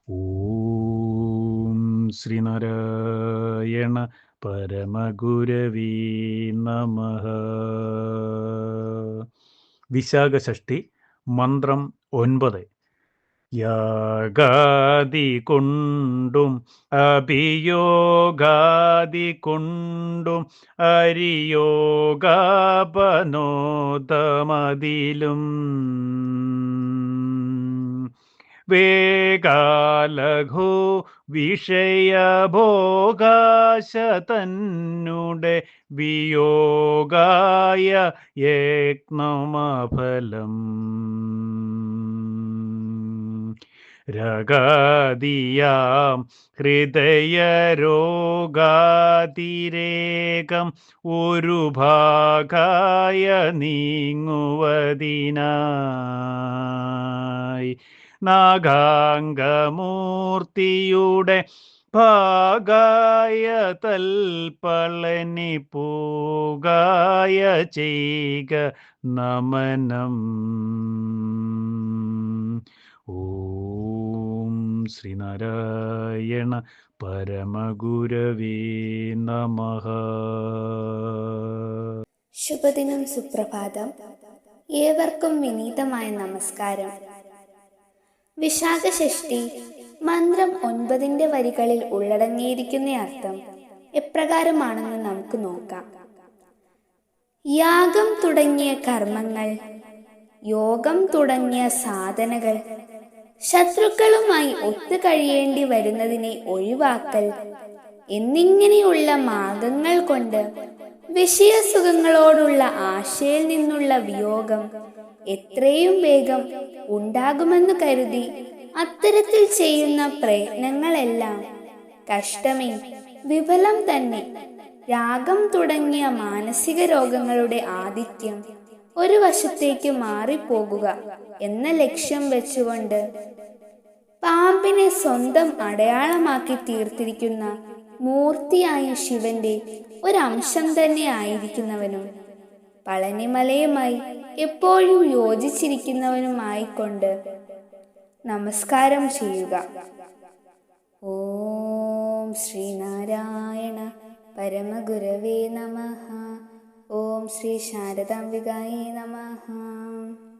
ഓം ശ്രീനാരായണ പരമഗുരവേ നമഃ. വിശാഖഷഷ്ഠി മന്ത്രം 9. യാഗാദി കൊണ്ടും അഭിയോഗാദി കൊണ്ടും അരിയോഗാപനോദമതിലും വേഗാലഘു വിഷയഭോഗാശ തന്നുടെ വിയോഗായ യജ്ഞമഫലം രഗാദിയാം ഹൃദയരോഗാതിരേകം ഒരു ഭാഗായ നീങ്ങുവതിനായി നാഗാംഗമൂർത്തിയുടെ ഭാഗായ തൽപ്പളനി പൂഗായ ചെയ്ക നമനം. ഓം ശ്രീനാരായണ പരമഗുരവേ നമഃ. ശുഭദിനം, സുപ്രഭാതം. ഏവർക്കും വിനീതമായ നമസ്കാരം. വിശാഖഷഷ്ഠി മന്ത്രം 9 വരികളിൽ ഉള്ളടങ്ങിയിരിക്കുന്ന അർത്ഥം എപ്രകാരമാണെന്ന് നമുക്ക് നോക്കാം. യാഗം തുടങ്ങിയ കർമ്മങ്ങൾ, യോഗം തുടങ്ങിയ സാധനകൾ, ശത്രുക്കളുമായി ഒത്തുകഴിയേണ്ടി വരുന്നതിനെ ഒഴിവാക്കൽ എന്നിങ്ങനെയുള്ള മാർഗങ്ങൾ കൊണ്ട് വിഷയസുഖങ്ങളോടുള്ള ആശയിൽ നിന്നുള്ള വിയോഗം എത്രയും വേഗം ഉണ്ടാകുമെന്ന് കരുതി അത്തരത്തിൽ ചെയ്യുന്ന പ്രയത്നങ്ങളെല്ലാം കഷ്ടമേ, വിഫലം തന്നെ. രാഗം തുടങ്ങിയ മാനസിക രോഗങ്ങളുടെ ആധിക്യം ഒരു വശത്തേക്ക് മാറിപ്പോകുക എന്ന ലക്ഷ്യം വെച്ചുകൊണ്ട് പാമ്പിനെ സ്വന്തം അടയാളമാക്കി തീർത്തിരിക്കുന്ന മൂർത്തിയായ ശിവന്റെ ഒരംശം തന്നെ ആയിരിക്കുന്നവനും പളനിമലയുമായി എപ്പോഴും യോജിച്ചിരിക്കുന്നവനുമായിക്കൊണ്ട് നമസ്കാരം ചെയ്യുക. ഓം ശ്രീനാരായണ പരമഗുരവേ നമഃ. ഓം ശ്രീ ശാരദാംബികായേ നമഃ.